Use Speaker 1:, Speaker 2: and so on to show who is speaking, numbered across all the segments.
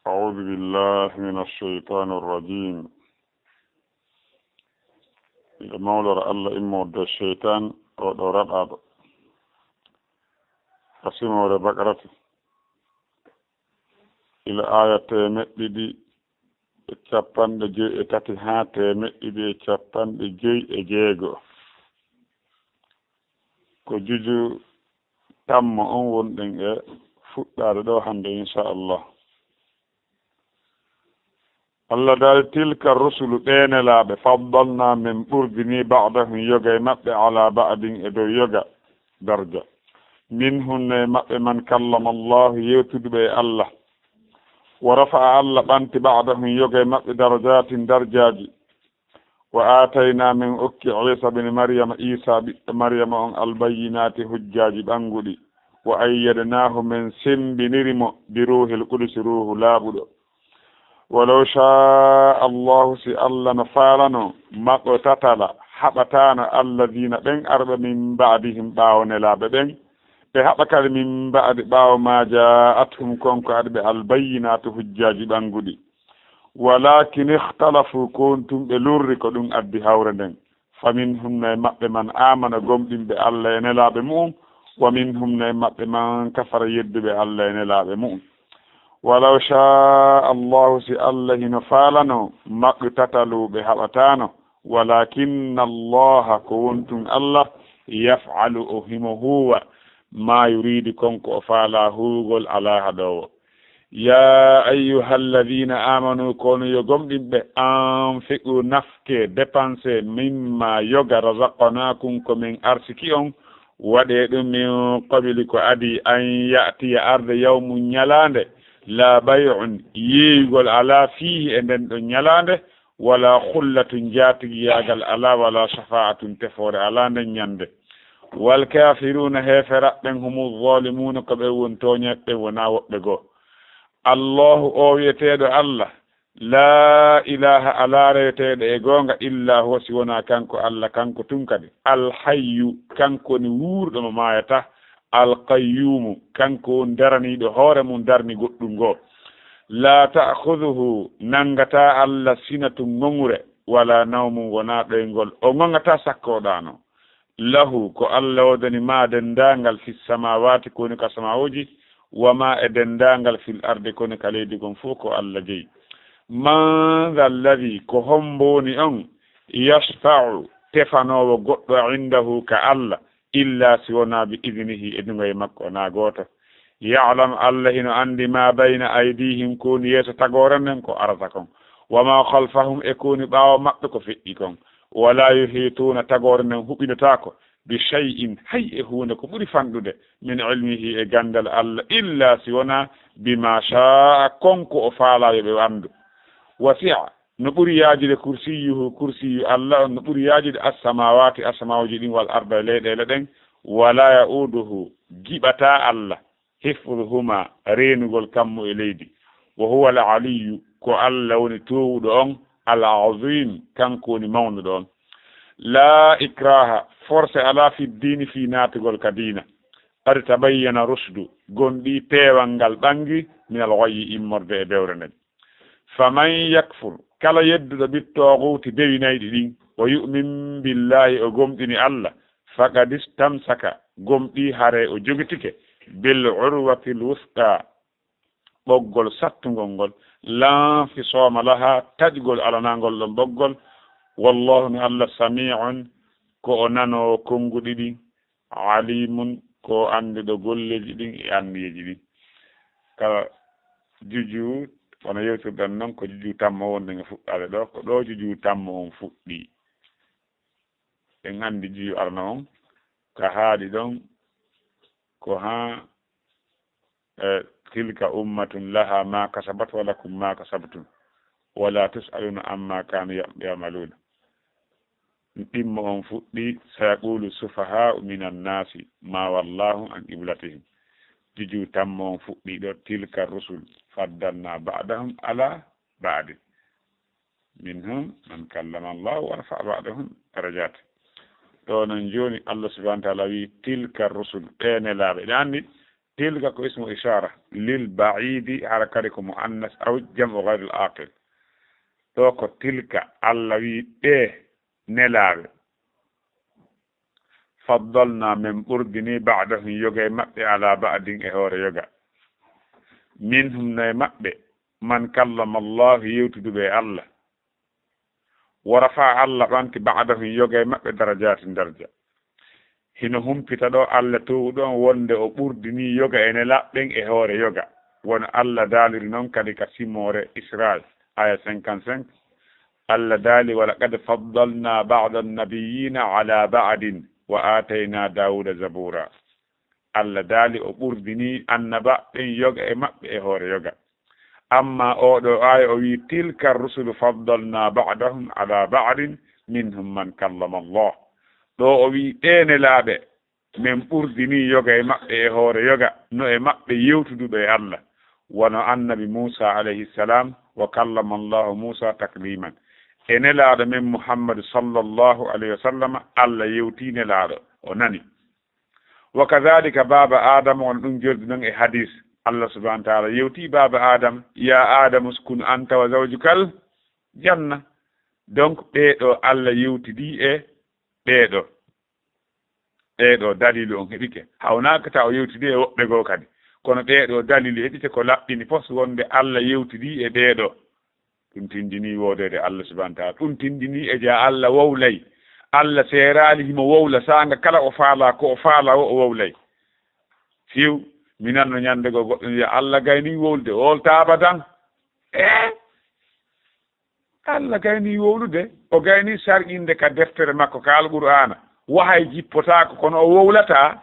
Speaker 1: أعوذ بالله من الشيطان الرجيم. مولى الله إمود الشيطان ودورات هذا قسم ولا بقرة إلى آية مدي تشابان دجي تاتي هات مدي تشابان دجي إجيغو كجوجو تام أون دنجة فوتار دو هند إن شاء الله. الله دال تلك الرسل بين لا بفضلنا من بردني بعضهم يوغا مبع على بعض إدو يوغا درجة منهم من كلم الله يوتد بي الله ورفع الله بانت بعضهم يوغا مبع درجات درجات وآتينا من أكي عيسى بن مريم عيسى مريم البينات حجاج بانغولي وأيدناه من سن بنرم بروح القدس روح لابد ولو شاء الله سي الله نفالنا ما قتتل حبتان الذين بين أرب من بعدهم باون لا بين بحبكال من بعد باو ما جاءتهم كونك أرب البينات حجاج بانغودي ولكن اختلفوا كنتم بلورك دون أدي هورندن فمنهم من آمن قمدين بالله نلا بمؤم ومنهم من كفر يد بالله نلا بمؤم ولو شاء الله سي الله نفالنا ما اقتتلوا بهبتانه ولكن الله كنتم الله يفعل أهمه ما يريد كنك أفعله قل على هدو. يا أيها الذين آمنوا كونوا يقوم بأنفقوا نفكي دepensé مما يوغا رزقناكم من أرسكيون وديد من قبل أدي أن يأتي أرض يوم يلاند لا بيع ييغول على فيه اندن دو نيالاند ولا خلة جاتي ياغال على ولا شفاعة تفور على نياند والكافرون هفرا هم الظالمون كبون تونيت ونا وبغو. الله او يتيدو الله لا اله الا ريتيدو e gonga illa huwa siwana kanko Allah kanko tunkadi alhayyu kanko ni wurdo mo mayata alqayyumu kanko daraniɗo hoore mum darni goɗɗum ngoo la ta'khudhuhu nangata Allah sinatu ngongure wala nawmu wona ɗoygol o ngongata sakkoɗano lahu ko Allah wodani ma dendangal fi samawati koni ka samawuji wama e dendangal fil ardi koni ka leydi gon fof ko Allah jeyi. man dha alladhi ko homboni on yashfa'u tefanowo goɗɗo indahu ka Allah illa si wona bi idnihi e dungoye makko na goto. ya'lam Allah hino andi ma bayna aydihim koni yeeso tagoren nen ko arata kon wama khalfahum e koni ɓawo maɓɓe ko feƴƴi kon wala yuhituna tagoren nen huɓinotako bi shay'in hay e hunde ko ɓuri fanɗude min ilmihi e gandal Allah illa si wona bima sha'a konko o faala yoɓe wandu. wasi'a no ɓuri yaajude kursiyuhu kursiyu Allah on no ɓuri yaajude as-samawati asmawuji ɗin wal arda leyɗele ɗen wala ya'uduhu giɓata Allah hifdhuhuma renugol kammo e leydi wa huwa al-aliyyu ko Allah woni towuɗo on al-azim kanko woni mawnuɗo on. la ikraha force ala fi dini fi natugol ka dina qad tabayyana rusdu gonɗi peewal ngal ɓangi min al-ghayyi immorde e bewre nden. faman yakfur kala yedduɗo bittoguti bewinayɗi ɗin o yu'min billahi o gomɗini Allah faqad istamsaka gomɗi hare o jogitike bil urwati l-wusqa ɓoggol sattugol ngol lanfisoma laha taƴgol alanagol ɗon ɓoggol. wallahu ni Allah sami'un ko o nano konguɗi ɗin alimun ko anduɗo golleji ɗin e anniyeji ɗin. kala juju wono yewtirɗan noon ko juju tammo wonde nge fuɗɗade ɗo ko ɗo juju tammo on fuɗɗi en andi juju arno on ka haaɗi ɗon ko ha tilka ummatun laha ma kasabat wa lakum ma kasabtum wala tus'aluna amma kanu ya'maluna. ɗimmo on fuɗɗi sayaqulu sufaha'u minan nasi ma wallahu an qiblatihim juju tammo on fuɗɗi ɗo tilka rusul faddalna ba'dahum ala ba'd minhum man kallama Allah wa rafa'a ba'dahum darajat. ɗo non joni Allah subhanahu wa ta'ala wi tilka rusul ɓene laaɓe ɗe anndi tilka ko ismu ishara lil baidi ala kadi ko muannas aw jam'u ghayr al aqil to ko tilka Allah wi ɓe nelaaɓe faddalna min ɓurdini ba'dahum yoga e maɓɓe ala ba'din e hoore yoga minhum no e maɓɓe man kallama allahu yewtuduɓe e Allah wa rafa Allah ɓanti ba'dahum yoga e maɓɓe darajati darja hino humpita ɗo Allah towu ɗon wonde o ɓurdini yoga ene laɓɓen e hoore yoga wona Allah daaliri noon kadi ka simore Israil aya 55 Allah daali wala qad faddalna ba'da an-nabiyina ala ba'din wa atayna Dawuda zabura Allah daali o ɓurdini annaba ɓen yoga e maɓɓe e hoore yoga amma oɗo aya o wi tilka rusulu faddalna ba'dahum ala ba'din minhum man kallama Allah ɗo o wi ɗene laaɓe min ɓurdini yoga e maɓɓe e hoore yoga no e maɓɓe yewtuduɓe e Allah wono annabi Musa alayhi salam wa kallama Allahu Musa takliman e nelaaɗo men Muhammad sallallahu alayhi wa sallam Allah yewti nelaaɗo o nani wa kadhalika baba Adam on ɗum jordi noon e hadis Allah subhanahu wa ta'ala yewti baba Adam ya Adam uskun anta wa zawjukal janna donc ɓeeɗo Allah yewtidi e ɓeeɗo dalilu on heɓike hawnaka taw yewtidi e woɓɓe goo kadi kono ɓeeɗo dalilu heɓite ko laɓɓini fof wonde Allah yewtidi e ɓeeɗo ɗum tindini wodede Allah subhanahu wa ta'ala ɗum tindini e ja Allah wowlay Allah seerali himo wowla sanga kala o faala ko o faala o wowlay fiw minanno ñande go goɗɗo wiya Allah gayni wowlude wolta abadan Allah gayni wowlude o gayni sarƴinde ka deftere makko ka alqur'ana wahay jippotako kono o wowlata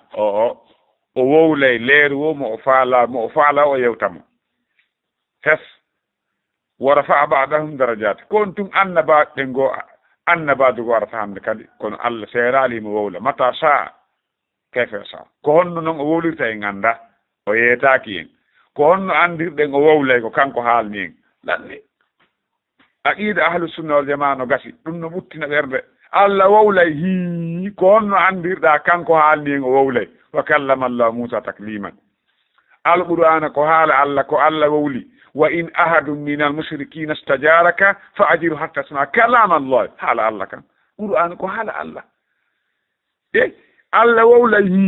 Speaker 1: o wowlay leeru wo mo o faala o yewtamo hes wara fa ba'dahum darajat kon tum annabaɓe ngo annabaɗo go warata hande kadi kono Allah seeralimo wowla mata sa kefe sa ko honno noon o wowlirta en ganda o yeetaki en ko honno andirɗen o wowlay ko kanko haalni en lanni aqida ahlu sunna wal jamaa no gasi ɗum no ɓuttina ɓerde Allah wowlay hi ko honno andirɗa kanko haalni en o wowlay wa kallama Allah Musa takliman alqur'ana ko haala Allah ko Allah wowli wa in ahadun min al-mushrikina istajaraka fa ajiru hatta yasma kalam Allah haala Allah kan qur'an ko haala Allah Allah wowlay hi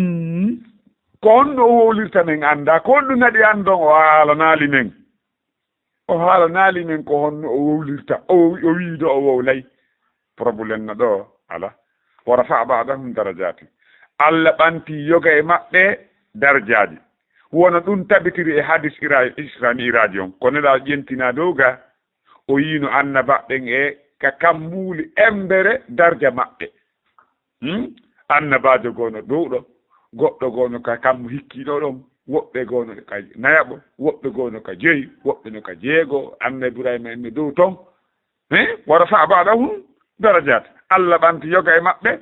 Speaker 1: ko honno wowlirta men anda ko honno nadi andon o haala naali men ko honno o wowlirta o wiido o wowlay probléme na ɗo ala wa rafa ba'dahum darajati Allah ɓanti yoga e maɓɓe darjaji wona ɗum tabitiri e hadis isra'iraji on kono ɗa ƴentina dow ga o yino annabaɓen e ka kammbuli embere darja maɓɓe annabajo gono ɗowɗo goɗɗo gono ka kammu hikkiɗo ɗon woɓɓe gono ka nayaɓo woɓɓe gono ka joyi woɓɓe no ka jeego annabi Ibrahima en dow ton wara fa ba'dahum darajat Allah ɓanti yoga e maɓɓe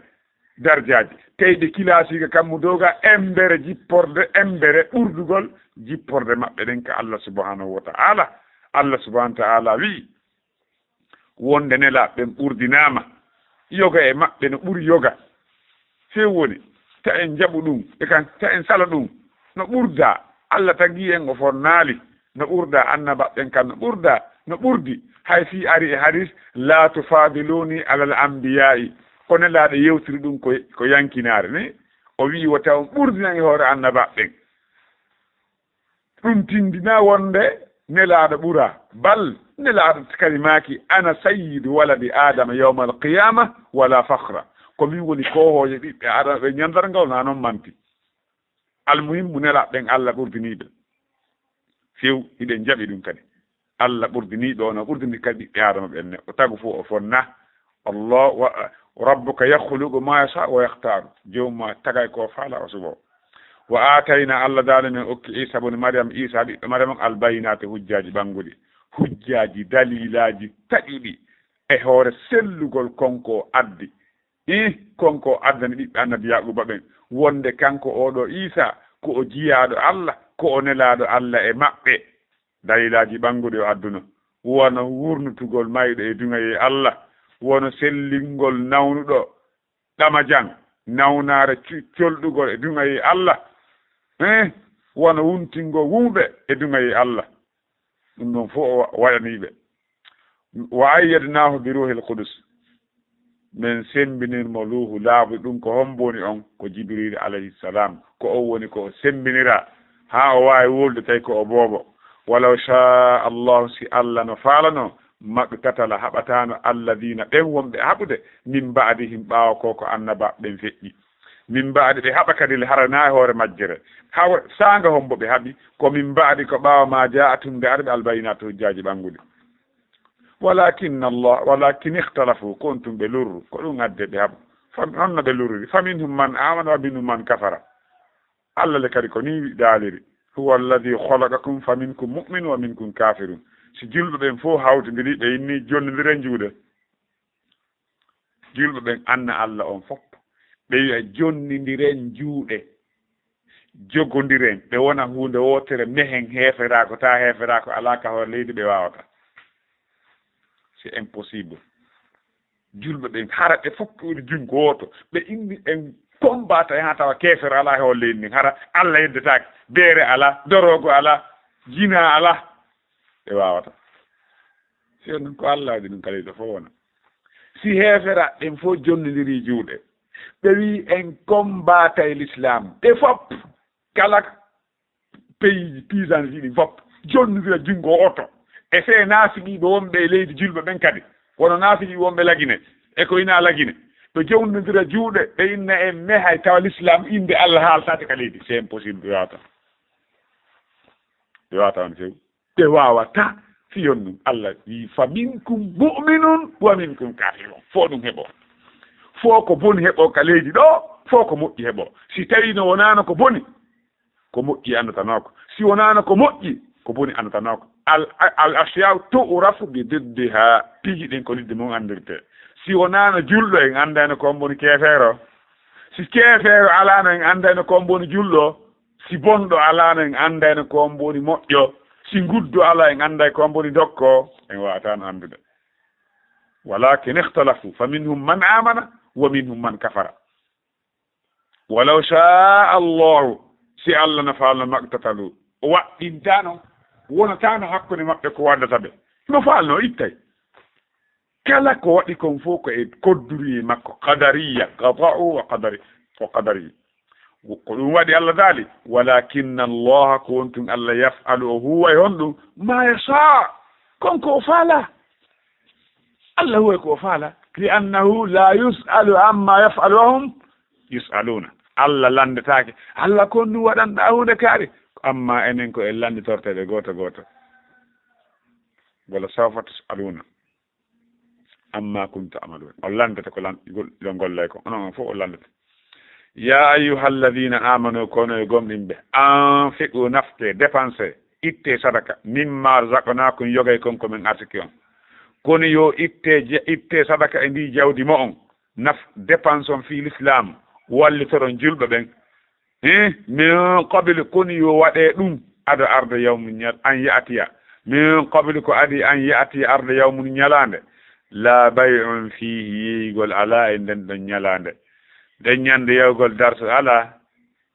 Speaker 1: darjaji teyɗe kilasiga kammu dowga embere jipporde embere ɓurdugol jipporde maɓɓe ɗen ka Allah subhanahu wa ta'ala Allah subhanahu wa ta'ala wi wonde nelaɓɓen ɓurdinama yoga e maɓɓe no ɓuri yoga few woni ta en jaɓu ɗum e kan ta en sala ɗum no ɓurda Allah tagi en o fonnaali no ɓurda annabaɓɓen kan no ɓurda no ɓurdi hay fi ari e hadis la tufadiluni alal anbiya'i kono laaɗo yewtiri ɗum ko yankinaare ne o wi wo taw ɓurdinan e hoore annabaɓɓen ɗum tindina wonde nelaaɗo ɓura bal nelaaɗo kadi maaki ana sayyidu waladi adama yawma alqiyama wala fakhra komin woni kohoje ɓiɓɓe adama ɓe ñandar ngal na noon manti almuhimmu nelaɓɓen Allah ɓurdiniɓe few hiɗen jaɓi ɗum kadi Allah ɓurdiniɓe ono ɓurdini kadi ɓiɓɓe adama ɓenne o tagu fof o fonna Allah wa rabbuka yakhluqu ma yasha wa yakhtaru jomma tagay ko faala o subo wa atayna Allah daali men okki Isa ibn Maryam Isa ɓiɓɓe Maryam albayinati hujjaji ɓanguɗi hujjaji dalilaji taƴuɗi e hoore sellugol konko addi konko addani ɓiɓɓe annabi Yaquba ɓen wonde kanko oɗo Isa ko o jiyaɗo Allah ko o nelaɗo Allah e maɓɓe dalilaji ɓanguɗi o adduno wono wurnutugol mayɗo e duŋaye Allah wono sellingol nawnuɗo ɗama jang nawnare colɗugol e duŋaye Allah wona wuntingo wumɓe e dungayi Allah ɗum ɗon fof o waɗaniɓe wa ayyadnahu bi ruhil qudus min sembinirmo luhu laaɓi ɗum ko homboni on ko jibril alayhi salam ko o woni ko sembinira ha o wawi wolde tawi ko o boobo walaw sha allahu si Allah no faalano maqtatala haɓatano alladina ɓen wonɓe haɓude min baadihim ɓaawa ko annaba ɓen feƴƴi min baadi ɓe haɓa kadi harana hoore majjere haw sanga hombo ɓe haaɓi ko min baadi ko ɓaawa ma jaatum de arɓe albayinat hujjaji ɓangude walakin ikhtalafu kontum ɓe lurru ko ɗum adde ɓe haaɓa honno ɓe lurriri faminhum man amana wa minhum man kafara Allah le kadi ko ni daaliri huwa alladi khalaqakum faminkum mu'min wa minkum kafirun si julɓe ɓen fof hawtodiri ɓe inni jonnodiren juuɗe julɓe ɓen anna Allah on fof ɓe wiya jonnodiren juuɗe jogodiren ɓe wona hunde wotere mehen heeferako ta heeferako ala ka hoore leydi ɓe wawata c'est impossible julɓe ɓen hara ɓe fof ɓuri jungo woto ɓe inni en kombata ha tawa keefere ala hoore leydi ndin hara Allah yeddetake beere ala dorogo ala jina ala ɓe wawata si on ko Allah waɗi ɗum kala ɗo fof wona si heefera ɗen fof jonnodiri juuɗe ɓe wi en combat e l'islam ɓe fof kala pays puissance ji ɗi fof jonnodira junngo oto e fe naafiɓiɓe wonɓe e leydi julɓe ɓen kadi wono naafiɓi wonɓe lagine e ko ina lagine ɓe jonnodira juuɗe ɓe inna en mehay tawa l'islam inde Allah haaltade ka leydi c'est impossible ɓe wawata on fewi ɓe wawata fiyon ɗum Allah wi fa minkum mu'minun wa minkum kafirun fo ɗum heeɓo fo ko boni heeɓo ka leydi ɗo fo ko moƴƴi heeɓo si tawi no wonano ko boni ko moƴƴi andatanoko si wonano ko moƴƴi ko boni andatanoko al asyaw tu'rafu bi diddiha piji ɗin ko lidde mum andirte si wonano julɗo en andano kon boni keefeero si keefeero alano en andano kon boni julɗo si bonɗo alano en andano kon boni moƴƴo si nguddo ala en anday kon boni dokko en wawatano andude walakin ikhtalafu fa minhum man amana wa minhum man kafara walaw shaa allahu si Allah no faalno maqtatalu o waɗɗintano wonatano hakkude maɓɓe ko waddata ɓe no faalno ittay kala ko waɗi kon fof ko e kodduri makko qadariya qada'u wa qadari ko ɗum waɗi Allah daali walakinna allaha ko wontum Allah yaf'alu o huwa e honɗum ma yasha konko o faala Allah huwa ko o faala li annahu la yus'alu amma yaf'alu wa hum yus'aluna Allah landetake Allah kon ɗum waɗanɗa hunde kaari amma enen ko en landitorteɗe goto goto wala sawfa tus'aluna amma kuntum ta'malun o landete ko ɗo gollay ko onon fof o landete ya ayyuhalladhina amanu kono e gomɗinɓe anfiqu nafte dépense itte sadaka mimma razaqnakum yogay kon komin arsiki on kono yo itte sadaka e ndi jawdi mo on naf dépense on fi l'islam wallitoron julɓe ɓen min qabli kono yo waɗe ɗum ada arde yawmun an ya'tiya min qabli ko adi an ya'tiya arde yawmun ñalande la bay'un fihi yigol ala e nden ɗon ñalande nden ñande yawgol darso ala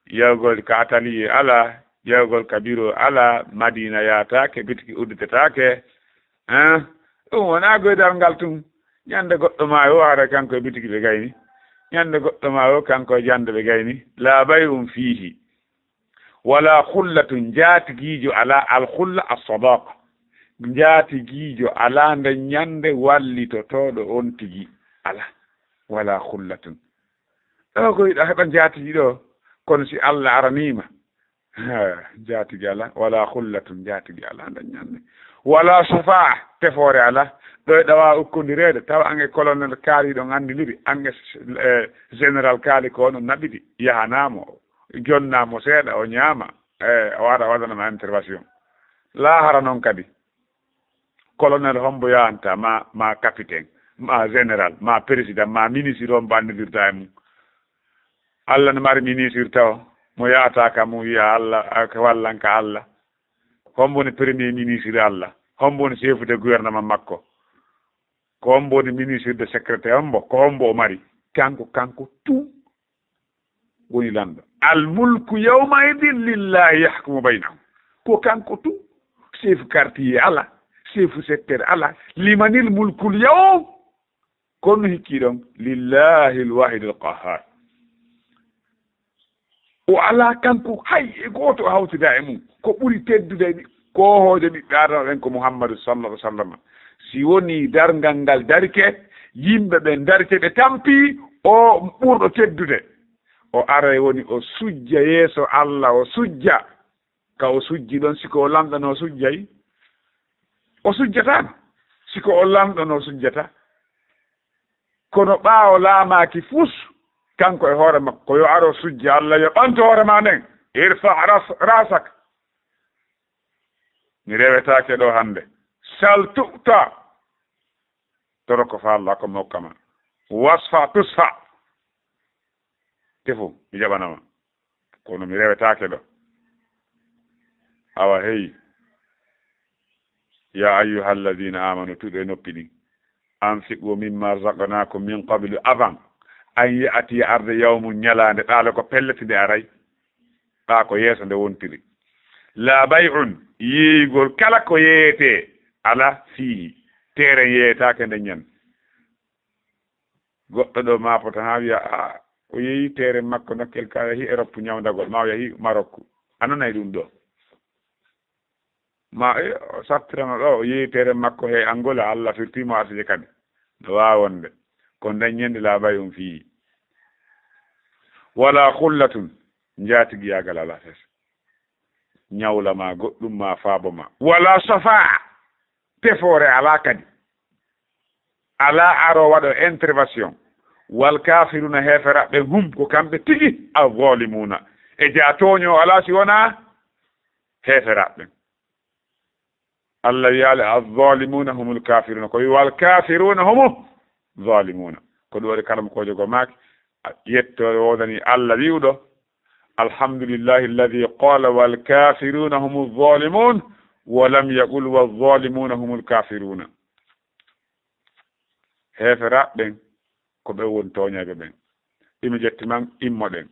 Speaker 1: yawgol ka atelier ala yawgol ka bureau ala madina yatake bitiki udditetake ɗum wona goydal ngal tum ñande goɗɗo ma o hara kanko e bitiki ɓe gayni ñande goɗɗo ma o kanko e jande ɓe gayni la bay'un fihi wala khullatun jaatigiijo ala al khulla as-sadaqa jaatigiijo ala nde ñande wallitotoɗo on tigi ala wala khullatun ɗo ko yiɗa heɓa jaatigi ɗo kono si Allah aranima jaatigi ala wala khullatun jaatigi ala nde ñande wala safaa tefoore ala ɗo e ɗawa ukkondirede tawa ange colonel kaali ɗon andidiri ange général kaali ko on naɓiɗi yahanamo jonnamo seeɗa o ñaama o wara waɗanama intervention laahara noon kadi colonel hombo yahanta ma capitaine ma général ma président ma ministre on mbo andidirta e mum Allah no mari ministre taw mo yahata kam mo wiya Allah ko wallanka Allah homboni premier ministre Allah homboni chef de gouvernement makko ko homboni ministre de secrétaire hombo ko hombo o mari kanko tout woni lando almulku yawma idin lillahi yahkumu baynahum ko kanko tu chef quartier ala chef secteur ala limanil mulkul yawm kono hikki ɗon lillahi alwahid alqahar o ala kanko hay e goto hawtida e mum ko ɓuri teddude ko hoode ɓiɓɓe adama ɓen ko mouhammadou sallallahu alih w sallam si woni dargal ngal darike yimɓe ɓen darike ɓe tampi o ɓurɗo teddude o ara woni o sujja yeeso Allah o sujja ka o sujji ɗon siko o lamɗano sujjay o sujjatano siko o lamɗano sujjata kono ɓaawo laamaaki fus kanko e hoore makko yo aro sujja Allah yo ɓanto hoore ma nden irfa rasak mi rewetake ɗo hande sal tu'ta toro ko fa Allah ko mokkama wasfa tusfa tefu mi jaɓanama kono mi rewetake ɗo awa hey ya ayyuha alladina amanu tuɗe noppi ɗin anfiqu mimma razaqnakum min qablu avant an ya'ti arde yawmu ñalande ɗaale ko pelletide aray ɓa ko yeeso nde wontiri la bay'un yiigol kala ko yeeyete ala fihi tere yeeyetake nde ñande goɗɗo ɗo mapota ha wiya o yeeyi tere makko nokkel ka yahi Europe ñawdagol ma o yahi Maroc ananay ɗum ɗo ma o sattirano ɗo o yeeyi tere makko he Angola Allah firtimo artije kadi no wawonde ko daññende la bay'un fihi wala khullatun jaatigiyagal ala fes ñawla ma goɗɗum ma faabo ma wala safa tefoore ala kadi ala aro waɗo intervention wal kafiruna heferaɓe hum ko kamɓe tigi a zalimuna e jatoño ala si wona heferaɓe Allah wiyaale az-zalimuna humul kafiruna ko wi wal kafiruna humu zalimuna ko ɗum waɗi kala mo ko jogo maake yettore wodani Allah wiwɗo alhamdulillahi alladi qala wal kafiruna humu zalimun wa lam yaqul wal zalimuna humul kafiruna heferaɓɓen ko ɓe woni toñaɓe ɓen imi jettiman immoɗen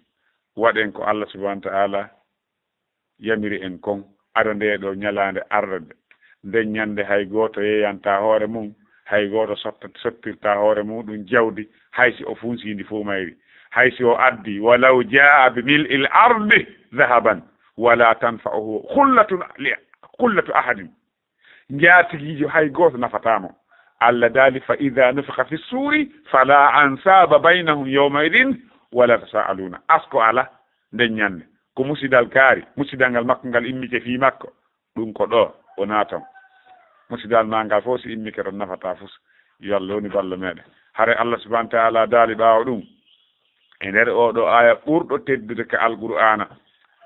Speaker 1: waɗen ko Allah subhanahu wa ta'ala yamiri en kon aɗa nde ɗo ñalande arde nden ñande hay goto yeyanta hoore mum hay goto sottirta hoore mum ɗum jawdi haysi o funsidi fo mayri haysi o addi walaw jaa bi mil'il ardi dhahaban wala tanfa'uhu khullatu ahadin jaatigijo hay goto nafatamo Allah daali fa idha nufikha fi suri fala ansaba baynahum yawma idin wala tasaaluna asko ala nden ñande ko musidal kaari musidal ngal makko ngal immike fi makko ɗum ko ɗo o naatan musidal ma ngal fof si immike to nafata fus yo Allah woni ballo meɗen hare Allah subhanahu wa ta'ala daali ɓaawo ɗum e nder oɗo aya ɓurɗo teddude ka alqur'ana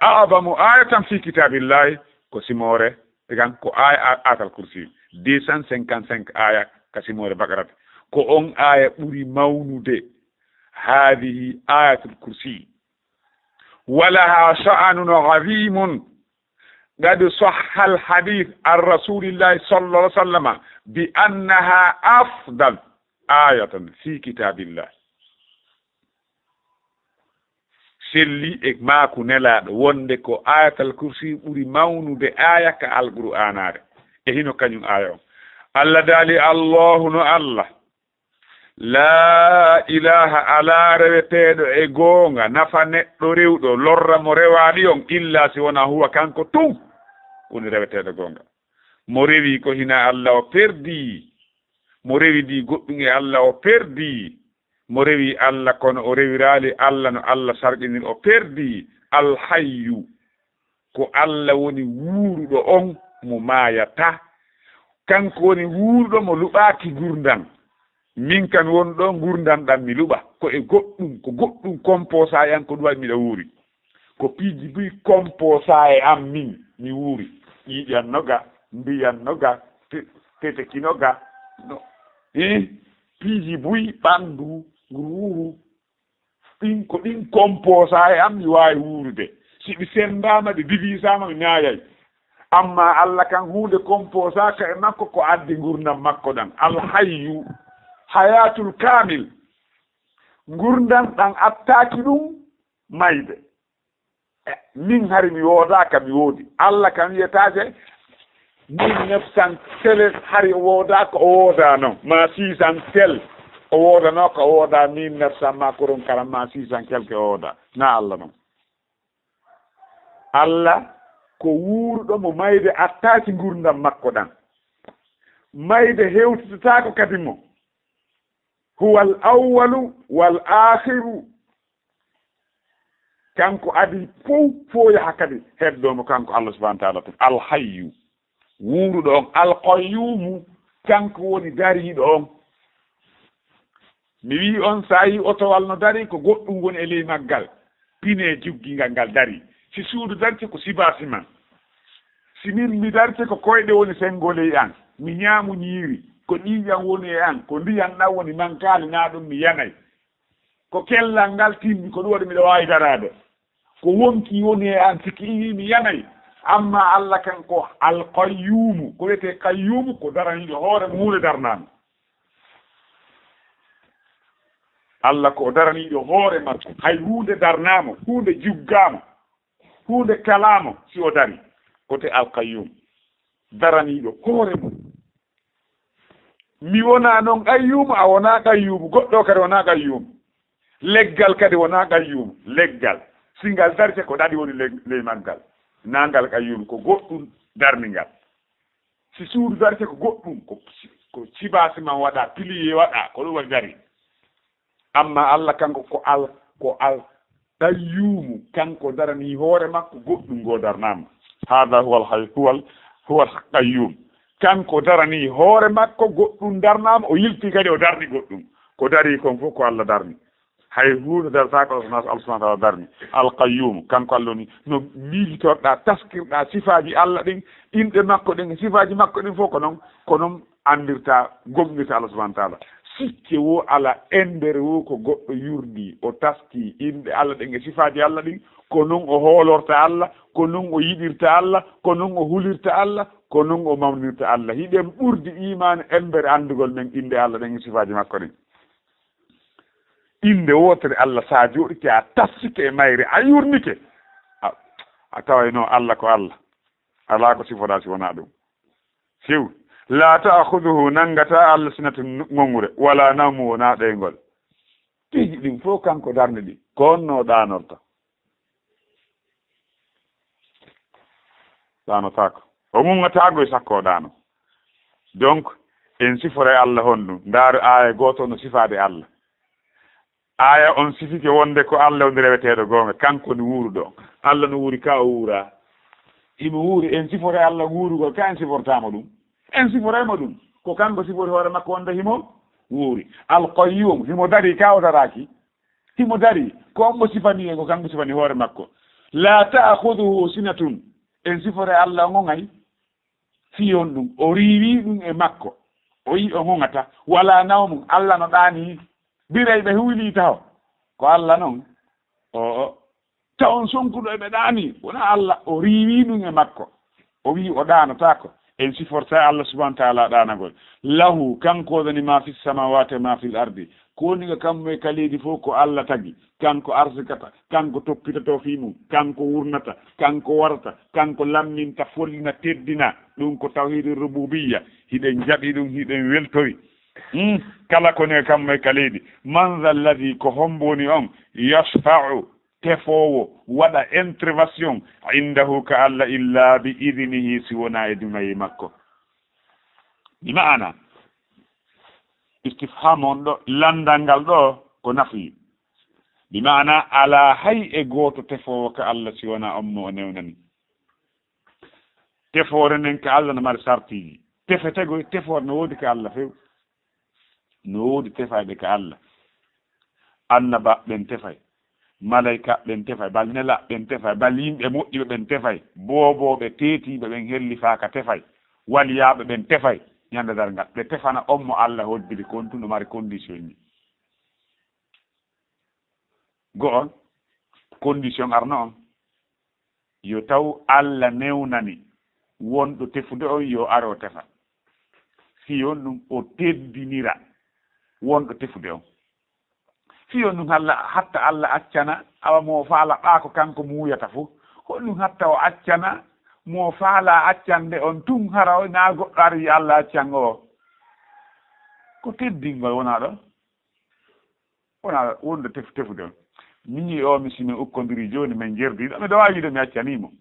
Speaker 1: a'zamu ayatan fi kitabillahi ko simore egan ko aya atal kursi 255 aya ka simore baqarat ko on aya ɓuri mawnude hadihi ayatul kursi walaha sha'anun azimun قد صح الحديث عن رسول الله صلى الله عليه وسلم بأنها أفضل آية في كتاب الله selli e maako nelaaɗo wonde ko ayatal kursi ɓuri mawnude aya ka alqur'anare e hino kañum aya o Allah daali allahu no Allah la ilaha ala reweteɗo e goonga nafa neɗɗo rewɗo lorra mo rewaɗi on illa si wona huwa kanko tun woni reweteɗo goonga mo rewi ko hina Allah o perdi mo rewi di goɗɗum e Allah o perdi mo rewi Allah kono o rewirali Allah no Allah sarqinir o perdi alhayyu ko Allah woni wuuruɗo on mo maayata kanko woni wuuruɗo mo luɓaaki gurdan min kan won ɗo gurdan ɗam mi luɓa ko e goɗɗum composa e an ko ɗum waɗi miɗa wuuri ko piiji buy composa e am min mi wuuri ƴiiƴan noga mbiyan noga teteki noga no piiji buy ɓanndu wuuru ɗin ko ɗin composa e am mi waawi wuurude si ɗi sendama ɗi divisama mi ñaayay amma Allah kan hunde composa ka e makko ko addi gurdam makko ɗan alhayyu hayatul kamil gurdam ɗan attaki ɗum mayde min hari mi wooda kam mi woodi Allah kam wiyetake 1900 tel hari wooda ko o wooda noon ma 600 tel o woodano ko o wooda 1900 ma koron karam ma 600 quelque o wooda na Allah noon Allah ko wuurɗo mo mayde attaaki gurdam makko ɗan mayde hewtitataako kadi mo huwa al awwalu wal akhiru kanko adi fof yaha kadi heddomo kanko Allah subhanahu wa ta'ala tan alhayyu wuuruɗo on alqayyumu kanko woni dariiɗo on mi wi on sa yi otowal no dari ko goɗɗum woni e ley maggal pine juggingal ngal dari si suudu darti ko sibasi man si min mi darti ko koyɗe woni sengole e an mi ñaamu ñiiri ko ɗiƴam woni e an ko ndiyam ɗam woni mankaali na ɗum mi yanay ko kellal ngal timmi ko ɗum waɗi miɗo waawi darade ko wonki woni e an siki iwi mi yanay amma Allah kan ko alqayyumu ko wiyete qayyumu ko daraniɗo hoore mo huunde darnama Allah ko daraniɗo hoore makko hay huunde darnamo huunde juggama huunde kalamo si o dari kote alqayyum daraniɗo hoore mum mi wona noon qayyumu a wona qayyumu goɗɗo kadi wona qayyumu leggal kadi wona qayyumu leggal singal darce ko ɗaɗi woni ley maggal nangal qayyumu ko goɗɗum darningal si suudu darce ko goɗɗum ko sibasi man waɗa pilier waɗa ko ɗum waɗi dari amma Allah kanko ko al qayyumu kanko darani hoore makko goɗɗum ngo darnama hada huwa al qayyum kanko darani hoore makko goɗɗum darnama o yilti kadi o darni goɗɗum ko dari kon fof ko Allah darni hay huunde dartako Allah subhanahu wa ta'ala darni alqayyum kanko Allah ni no miijitorɗa taskirɗa sifaji Allah ɗin inɗe makko ɗin sifaji makko ɗin fof ko noon andirta gomnirta Allah subhanahu wa ta'ala sikke wo ala endere wo ko goɗɗo yurdi o taski inɗe Allah ɗin e sifaji Allah ɗin ko noon o hoolorta Allah ko noon o yiɗirta Allah ko noon o hulirta Allah ko noon o mawnirta Allah hiɗen ɓurdi imane embere andugol men inde Allah ɗen e sifaji makko ɗin inde wotere Allah sa joɗike a tassike e mayre a yurnike a tawayno Allah ko Allah ala ko sifoɗa si wona ɗum sew la ta'khudhuhu nangata Allah sinatu ngongure wala namu wona ɗeygol tiji ɗin fof kanko darne ɗi ko onno ɗanorta ɗanotako o mumatago e sakko o ɗano donc en sifore Allah honɗum ndaaru aya goto no sifade Allah aya on sifike wonde ko Allah woni reweteɗo gonga kanko ni wuuruɗo Allah no wuuri ka o wuura imo wuuri en sifore Allah wuurugol ka en sifortamo ɗum en siforema ɗum ko kanko sifori hoore makko wonde himo wuuri alqayyum himo dari ka o daraki himo dari ko on mo sifani en ko kanko sifani hoore makko la ta'khudhuhu sinatun en sifore Allah ngongay fiyon ɗum o riiwi ɗum e makko o yi o ngongata wala nawmum Allah no ɗaani biray ɓe huuli taw ko Allah noon o tawon sonkuɗo eɓe ɗaani wona Allah o riiwi ɗum e makko o wi o ɗanotako en siforta Allah subhanahu wa ta'ala ɗanagol lahu kanko woni ma fi samawati ma fil ardi ko woni ko kammo e kaleedi fof ko Allah tagi kanko arsikata kanko toppitoto fi mum kanko wurnata kanko warata kanko lamminta follina teddina ɗum ko tawhidul rububiyya hiɗen jaɓi ɗum hiɗen weltori kala kone kammo e kaleedi man dha alladi ko homboni on yashfa'u tefowo waɗa intervention indahu ka Allah illa bi idnihi si wona e dumayi makko bi maana istifham on ɗo landal ngal ɗo ko nafi bi maana ala hay e goto tefowo ka Allah si wona ommo o newnani tefore nden ka Allah no mari sartiji tefetego tefore no woodi ka Allah few no woodi tefaɓe ka Allah annaba ɓen tefay malayka ɓen tefay bal nela ɓen tefay bal yimɓe moƴƴiɓe ɓen tefay booboɓe teetiɓe ɓen hellifaka tefay waliyaɓe ɓen tefay ñande dargal ɓe tefana ommo Allah hoddiri kon tun ɗo mari condition ji go'on condition arno on yo taw Allah newnani wonɗo tefude on yo aro tefa si on ɗum o teddinira wonɗo tefude on
Speaker 2: fiyo ɗum hatta Allah accana awa mo faala ɓaako kanko muuyata fof hoɗum hatta o accana mo faala accande on tun hara o na goɗɗo ari Allah accan o ko teddingol wona ɗo wona wonde tefude on min o mi simi ukkodiri joni min jerdiɗo miɗo wawi wiide mi accanimo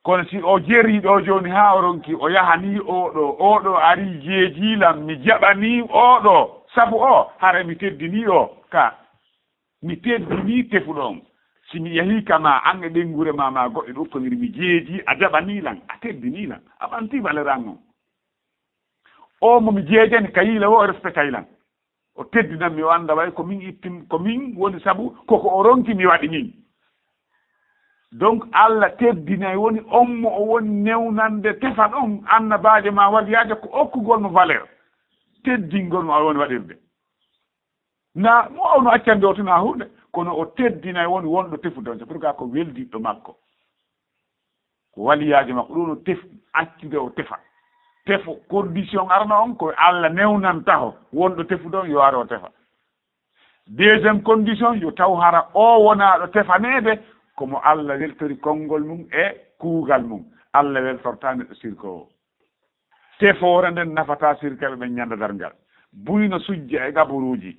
Speaker 2: kono si o jeriɗo joni ha o ronki o yahani oɗo ari jeejilam mi jaɓani oɗo sabu o hara mi teddini o ka mi teddini tefuɗo on simi yehi kama an e ɗengure ma goɗɗe ɗo ukkodiri mi jeeji a jaɓanilan a teddinilan a ɓanti valeran on o momi jeejani kayila o respectaylan o teddinan mi o anda way komin ittim komin woni sabu koko o ronki mi waɗi min donc Allah teddinay woni on mo o woni newnande tefan on annabajo ma waliyajo ko okkugol mo valeur teddingol mo a woni waɗirde na mo awno accande o tuna hunde kono o teddinay woni wonɗo tefude on c'est pourquoi ko weldiɗɗo makko ko waliyajo makko ɗum no accude o tefa tefo condition arno on ko Allah newnantaho wonɗo tefude on yo ara o tefa deuxiéme condition yo taw hara o wonaɗo tefanede komo Allah weltori konngol mum e kuugal mum Allah weltorta neɗɗo sirko o tefore nden nafata sirkaɓe ɓe ñanda darngal buyno sujja e gaburuji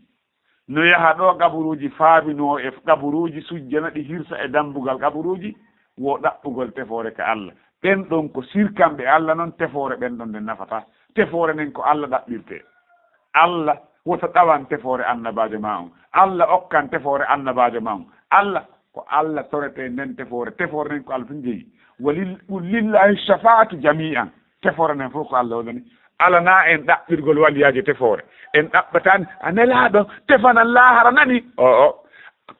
Speaker 2: no yaha ɗo gaburuji faabino e gaburuji sujjana ɗi hirsa e dambugal gaburuji wo ɗaɓɓugol tefore ka Allah ɓen ɗon ko sirkamɓe Allah noon tefore ɓen ɗon nde nafata tefore nden ko Allah ɗaɓɓirte Allah woto ɗawan tefore annabajo ma on Allah okkan tefore annabajo ma on Allah ko Allah torete nden tefore nden ko Allah tun jeeyi lillahi shafaatu jami'an tefore nden fof ko Allah wonani ala na en ɗaɓɓirgol waliyaji tefore en ɗaɓɓatani a nelaɗo tefanan lahara nani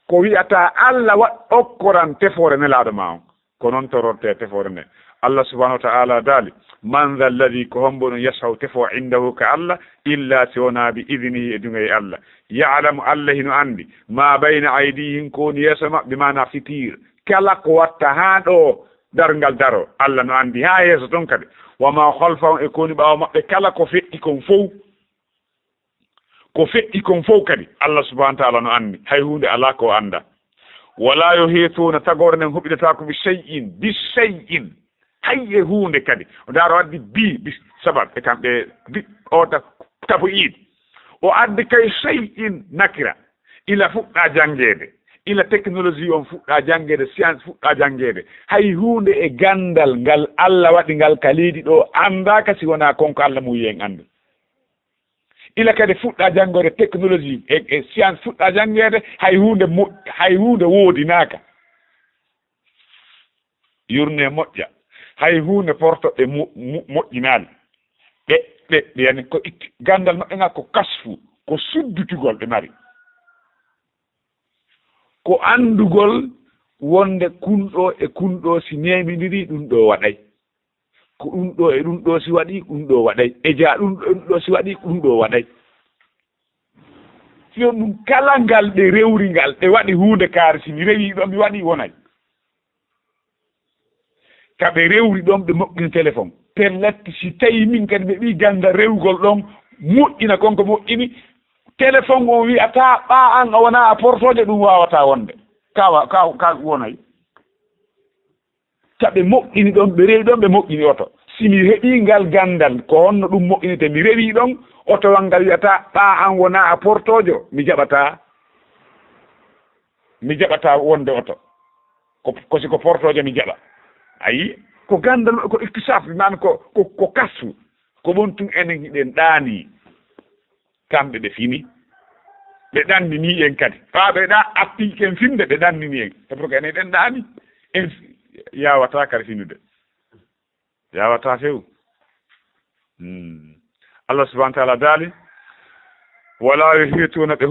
Speaker 2: ko wiyata Allah okkoran tefore nelaɗo ma on ko noon tororte tefore nde Allah subhanahu wa ta'ala daali man dha alladi ko hombo ɗon yasaw tefo indahu ka Allah illa si wona bi idnihi e dunga e Allah ya'lamu Allah hino andi ma bayna aydihim ko woni yeeso maɓɓe mana fitir kala ko watta ha ɗo darngal daro Allah no andi ha yeeso ton kadi wama khalfahum e ko woni ɓawo maɓɓe kala ko feƴƴi kon fof kadi Allah subhanahu wa ta'ala no andi hay hunde ala ko anda wala yuhituna tagore nden huɓɓidata ko bi shay'in hayye hunde kadi o daaro addi bi sabab e kamɓe o tapo iid o addi kay shay'in nakira ila fuɗɗa jangede ila technologie on fuɗɗa jangede science fuɗɗa jangede hay hunde e gandal ngal Allah waɗi ngal kaliidi ɗo andaka si wona konko Allah muyi en anda ila kadi fuɗɗa jangode technologie e science fuɗɗa jangede hay hunde woodinaka yurne moƴƴa hay hunde portoɗe moƴƴinaali ɓe yani ko itti gandal maɓɓe ngal ko kasfu ko suddutugol ɓe mari ko andugol wonde kunɗo si nemidiri ɗum ɗo waɗay ko ɗum ɗo e ɗum ɗo si waɗi ɗum ɗo waɗay e jaa ɗum ɗo si waɗi ɗum ɗo waɗay fiyon ɗum kala ngal ɗe rewri ngal ɗe waɗi hunde kaari si mi rewi ɗo mi waɗi wonay kaɓe rewri ɗon ɓe moƴƴini téléphone pellatti si tawi min kadi ɓe ɓi ganda rewgol ɗon moƴƴina konko moƴƴini téléphone o wiyata ɓa an a wona a portoje ɗum wawata wonde ka wonay taɓe moƴƴini ɗon ɓe rewi ɗon ɓe moƴƴini oto si mi heɓi ngal gandal ko honno ɗum moƴƴinite mi rewi ɗon otowal ngal wiyata ɓa an wona a portojo mi jaɓata wonde oto ko siko portojo mi jaɓa ayi ko gandal ko iktisaf man ko kasfu ko won tun enen hiɗen ɗaani kamɓe ɓe fini ɓe ɗannini en kadi faa ɓe atti ken finde ɓe ɗannini en c'est pour que enen ɗen ɗaani en yawata kadi finude yawata few Allah subhanahu wa ta'ala daali wala yuhituna ɓe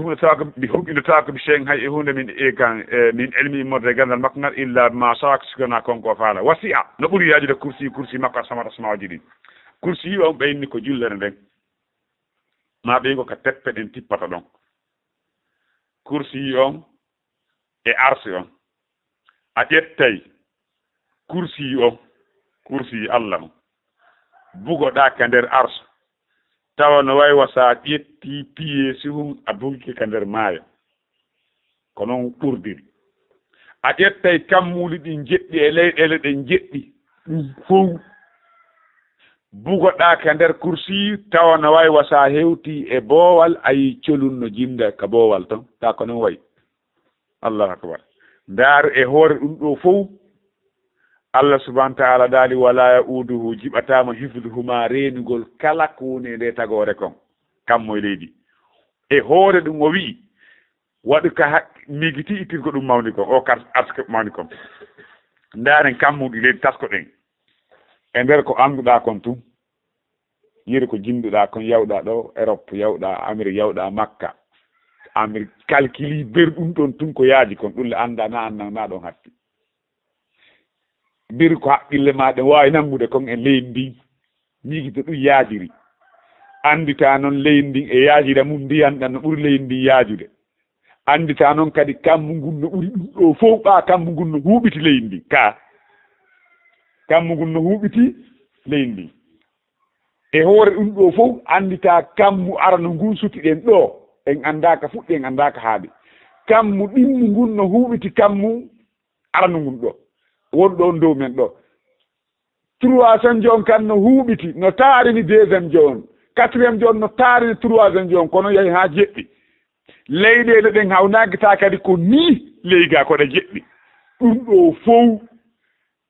Speaker 2: huɓɓinotako bi shay'in hay e hunde min min ilmi immorde gandal makko ngal illa ma sawaka sikona konko faala wasi'a no ɓuuri yajude kursi makko samata samawaji ɗi kursi on ɓeyni ko jullere nden ma ɓeygo ka teppe ɗen tippata ɗon kursi on e arsi on a ƴettay kursi Allah on bugoɗa ka nder arsa tawa no way wasa ƴetti piye suhum a bugi ka nder maayo ko noon ɓurdiri a ƴettay kammuɗi ɗi jeɗɗi e leyɗele ɗe jeɗɗi ɗum fof bugoɗa ka nder kursi tawa no wayi wasa hewti e boowal ayi colun no jimda ka boowal ton ta ko noon wayi allahu akbar ndaaru e hoore ɗum ɗo fof Allah subhanahu wa ta'ala daali wala yauduhu jiɓatama hifduhuma renugol kala ko woni nde tagore kon kammo e leydi e hoore ɗum o wii waɗu ka migiti ittin ko ɗum mawni kon o kar aske mawni kon ndaaren kammuɗi leydi tasko ɗen e nder ko annduɗa kon tum yiri ko jimduɗa kon yawɗa ɗo Europe yawɗa Amérique yawɗa Makka Amérique calculi ber ɗum ɗon tum ko yaaji kon ɗum le annda na annda ɗon hatti biri ko haqqille ma ɗe wawi nangude kon e leydi ndin migito ɗum yaajiri andita noon leydi ndin e yaajira mum ndiyanɗan no ɓuri leydi ndin yaajude andita noon kadi kammu ngun no ɓuri ɗum ɗo fof ɓa kammu ngun no huuɓiti leydi ndin ka kammu ngun no huuɓiti leydi ndin e hoore ɗum ɗo fof andita kammu arano ngun suti ɗen ɗo en andaka fuɗɗi en andaka haaɗi kammu ɗimmu ngun no huuɓiti kammu arano ngun ɗo wonɗo on dow men ɗo 300 jon kan no huuɓiti no taarini 2e jon 4e jon no taarini 3e jon kono yahi ha jeɗɗi leyɗele ɗen hawnagita kadi ko ni leyga koɗe jeɗɗi ɗum ɗo fof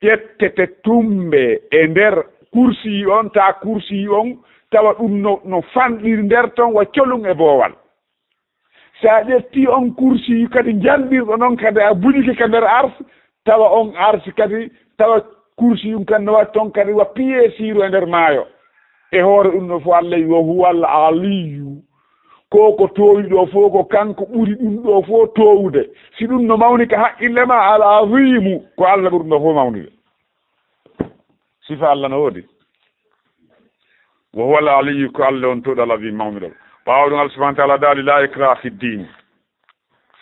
Speaker 2: ƴettete tumbe e nder kursi on ta kursi on tawa ɗum no fanɗiri nder ton wa colum e boowal sa ƴetti on kursi kadi janɗirɗo noon kadi a buɗike ka nder arsi tawa on arsi kadi tawa kursi um kadi no waɗi toon kadi wa piye siiru e nder maayo e hoore ɗum no fof Allah wo huwa Allah aliyu koko toowi ɗo fof ko kanko ɓuri ɗum ɗo fof toowude si ɗum no mawni ka haqqille ma al azimu ko Allah ɓuri ɗum ɗo fof mawnude sifa Allah no woodi wo huwa al aliyu ko Allah on tooɗo al azim mawnuɗo ɓaawo ɗum Allah subahana taala daali la ikra fi din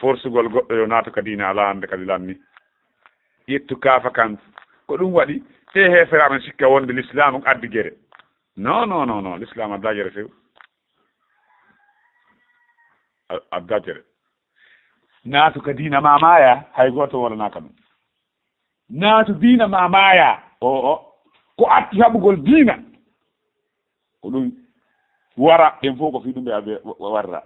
Speaker 2: forsugol goɗɗo yo naata ka diine ala hande kadi lanni ƴettu kaafa kan ko ɗum waɗi te heeferaɓe sikka wonde l'islam addi gere non l'islam adda gere few adda gere naatu ka diina ma maaya hay goto waɗanaka ɗum naatu diina ma maaya ko atti haɓugol diina ko ɗum wara ɗen fof ko fi ɗum ɓe warra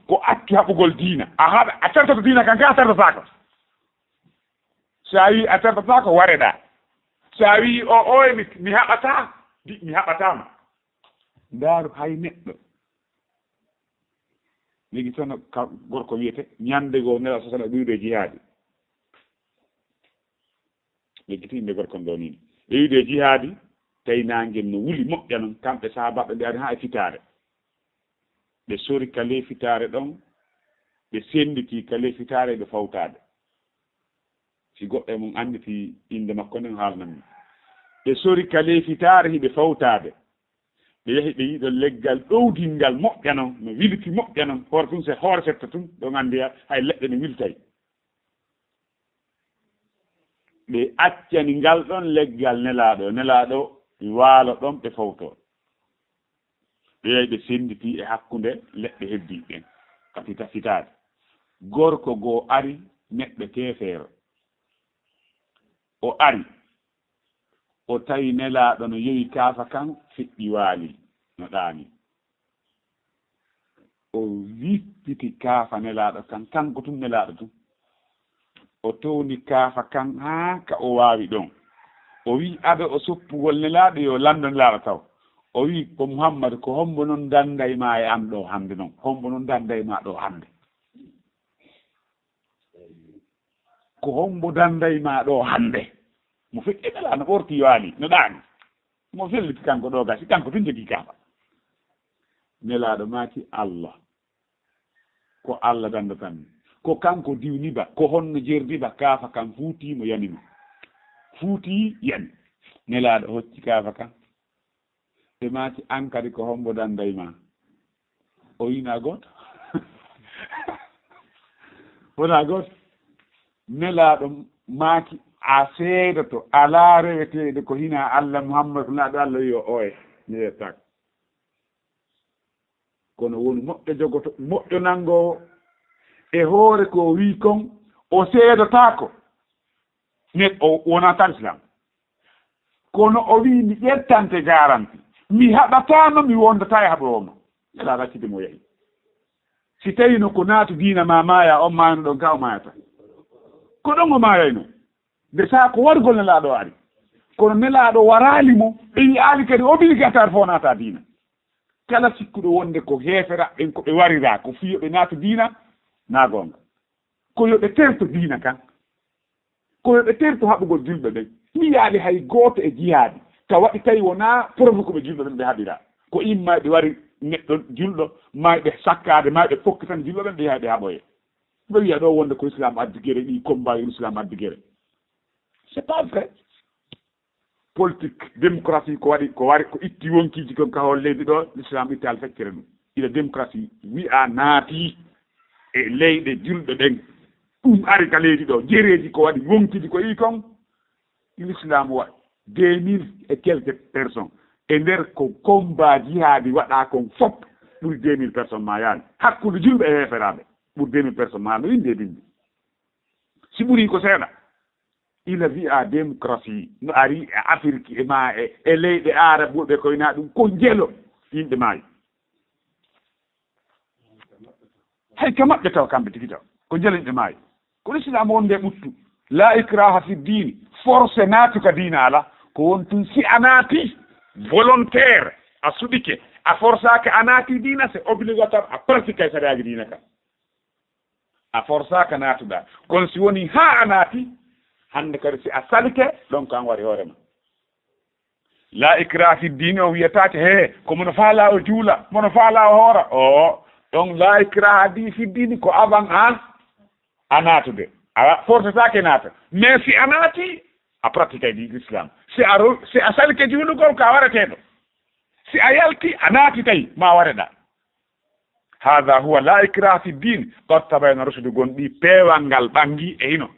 Speaker 2: ko atti haɓugol diina a haɗa a tartata diina kan ka a tartatako sa wi a tartatako wareɗa sa wi mi haɓata mi haɓatama ndaaru hay neɗɗo legi toon gorko wiyete ñande goo nela sosana ɓiwde jihaadi legi ti yimɓe gorkon ɗo nini ɓiwde jihaadi tawi nangel no wuli moƴƴa noon kamɓe sahabaɓe ɓe ari ha e fitare ɓe sori kale fitare ɗon ɓe senditi kale fitare ɓe fawtade si goɗɗo mum anditi inde makko nden haalnanmi ɓe sori kale fitare hiɓe fawtade ɓe yahi ɓe yiiɗo leggal ɗowdingal moƴƴa noon no wilti moƴƴa noon hoore tun se hoore setta tun ɗon andiya hay leɗɗe ne wiltay ɓe accani ngal ɗon leggal nelaɗo waalo ɗon ɓe fawto ɓe yahi ɓe senditi e hakkunde leɗɗe heddiɗen ka fitade gorko goo ari neɗɗo keefeero o ari o tawi nelaɗo no yowi kaafa kan fiɗɗi waali no ɗaani o wippiti kaafa nelaɗo kan kanko tun nelaɗo tun o towni kaafa kan haa ka o waawi ɗon o wi aɗa o soppugol nelaɗo yo lando nelaɗo taw o wi ko Muhammadu ko hombo noon danday ma e am ɗo hande noon hombo noon danday ma ɗo hande ko hombo danday ma ɗo hande mo feƴƴi nela no ɓorti waali no ɗaani mo felliti kanko ɗo gasi kanko tun jogii kaafa nelaɗo maati Allah ko Allah dandatanmi ko kanko diwniba ko honno jerdiba kaafa kan fuutimo yanimo fuuti yani nelaɗo hocci kaafa kan ɓe maati an kadi ko hombo danday ma o wina goto wona goto nelaɗo maaki a seedoto ala reweteɗe ko hina Allah Muhammadu naɗo Allah yo oye neyettako kono woni moƴƴo jogoto moƴƴo nangowo e hoore ko wi kon o seedotako neɗɗo o wonata islam kono o wi mi ƴettante garanti mi haɓatano mi wondata e haɓoroma ela raccide mo yahi si tawino ko naatu diina ma maaya on maano ɗon ka o mayata ko ɗon o maayayno nde saa ko wargol nelaaɗo ari kono nelaaɗo waraali mo ɓe wiyaali kadi obligatoire fo naata diina kala sikkuɗo wonde ko heefera ɓen ko ɓe warira ko fiyo ɓe naata diina naa goonga ko yo ɓe terto diina kan ko yo ɓe terto haɓugol julɓe ɓen mi yaali hay gooto e jihaadi ka waɗi tawi wonaa preuve ko ɓe julɓe ɓen ɓe haɓira ko imma ɓe wari neɗɗo julɗo mayɓe sakkaade mayɓe fokki tan julɓe ɓen ɓe yaha ɓe haɓoye ɓe wiya ɗo wonde ko islam addi gere ɗi combat islam addi gere c'est pas vrai politique démocratie ko waɗi ko wari ko itti wonkiji kon ka hol leydi ɗo l'islam itti al feccere ɗum ila démocratie wi'a naati e leyɗe julɓe ɓen ɗum ari ka leydi ɗo jereji ko waɗi wonkiji ko yi kon l'islam waɗi 2000 et quelques personnes e nder ko combat jihaadi waɗa kon fof ɓuri 2000 personnes ma yaani hakkude julɓe e heeferaɓe ɓuri 2000 personnes ma no winde bindi si ɓuri ko seeɗa ila wi'a démocratie no ari e Afrique e ma e leyɗe arabe ɓurɓe koyna ɗum ko jelo yimɓe maayi hay ka maɓɓe taw kamɓe tigi taw ko jelo yimɓe maayi ko l'islam wonde ɓuttu la ikraha fi dine forcé naatu ka diina ala ko won tun si a naati volontaire a suɗike a forçake a naati diina c'est obligatoire a pratique ay sariyaji diina ka a forçaka naatuɗa kono si woni ha a naati hande kadi si a salike ɗon kan wari hoorema la ikra fi dine o wiyatake he ko mono faala o juula mono faala o hoora o ɗon la ikra di fi dine ko avant an a naatude a forçatake naata mais si a naati a pratique ay di l'islam si a salike juulugol ka wareteɗo si a yalti a naati tawi ma wareɗa hada huwa la ikra fi din qad tabayana rushdu gonɗi peewal ngal ɓangi e hino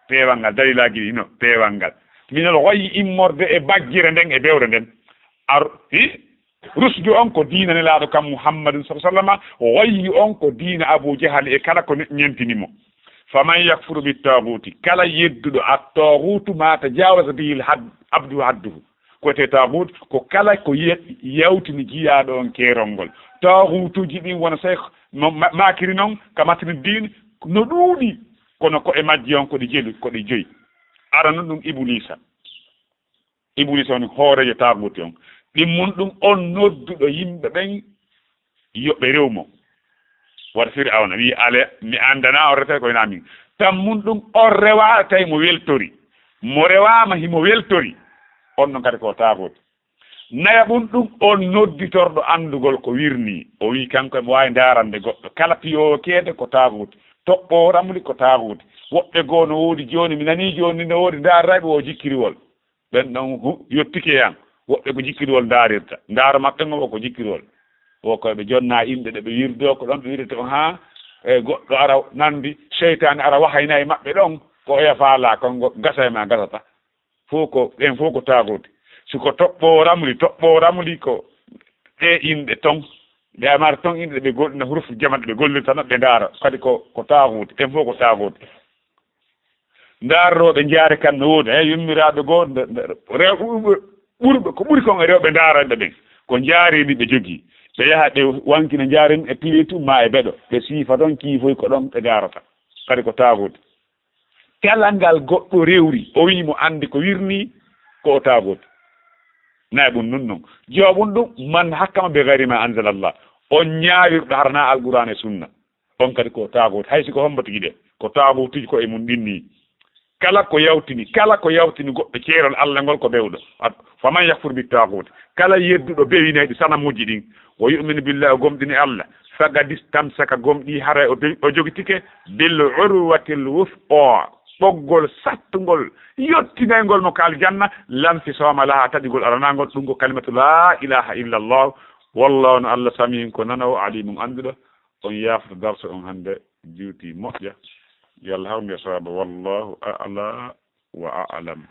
Speaker 2: peewal ngal dalilaji ɗi hino peewal ngal minol wayi immorde e bajjire nden e bewre nden rusdu on ko diina nelaaɗo kam muhammadin sa sallama wayi on ko diina abou jahali e kala ko ñentinimo faman yakfuru bi taguti kala yedduɗo a tagutu ma tajawasa bihil abdu hadduhu kote tagut ko kala ko yawtini jiyaɗo on kerol tagutuji ɗin wona say makiri noon ka matini din no ɗuuɗi kono ko e majji on koɗi jeli koɗi joyi arano ɗum iblisa woni hoorejo taguti on ɗimmun ɗum on nodduɗo yimɓe ɓen yoɓɓe rewmo wata firi awna wi ale mi andana o rete koye namin tammun ɗum on rewa tawi mo weltori mo rewama himo weltori on ɗon kadi ko taguti naya ɓum ɗum on nodditorɗo andugol ko wirni o wi kanko emo wawi darande goɗɗo kala piyowo keede ko taguti toɓɓo ramli ko taguti woɓɓe goo no woodi joni mi nani joni no woodi darraɓe o jikkiriwol ɓen ɗon yettike yan woɓɓe ko jikkiriwol darirta daaro maɓɓe ngo ko jikkiriwol o koɓe jonna inɗe ɗe ɓe wirdo ko ɗon ɓe wirete on ha e goɗɗo ara nandi seytane ara wahayna e maɓɓe ɗon ko oya faala kongo gasa e ma gasata fof ko ɓen fof ko taguti siko toɓɓo ramli ko ɗe inɗe ton ɓe amata ton inɗe ɓe gollina huruf jama ɓe gollirtano ɓe daara kadi ko taguti ɓen fof ko taguti darroɓe jaare kan no woodi yummiraɓe goo rewɓe ɓurɓe ko ɓuri kon e rewɓe daranɓe ɓen ko jaareni ɓe jogii ɓe yaha ɓe wankina jaaren e piletu ma e beɗo ɓe siifa ɗon kiifoy ko ɗon ɓe darata kadi ko taguti kala ngal goɗɗo rewri o wi mo andi ko wirni ko taguti nayi ɗum nun noon jooɓum ɗum man hakkama be gayri ma anzalallah on ñaawirɗo harana alqur'an e sunna on kadi ko taguti hay siko hombatigi ɗe ko tagutiji ko e mum ɗinni kala ko yawtini goɗɗo ceerol Allah ngol ko bewɗo faman yakfur bi taguti kala yedduɗo bewinayɗi sanamuji ɗin o yu'minu billahi o gomɗini Allah faqad istamsaka gomɗi haray o jogitike bil urwatil wufqa ɓoggol sattugol yottinaygol mo ka aljanna lanfisoma laha taɗigol aranagol ɗum ko kalimatu la ilaha illa allah wallahu no Allah samihin ko nanawo alimum anduɗo on yafta darso on hande juuti moƴƴa yalla hawmi e sawaba wallahu a'la wa a'lam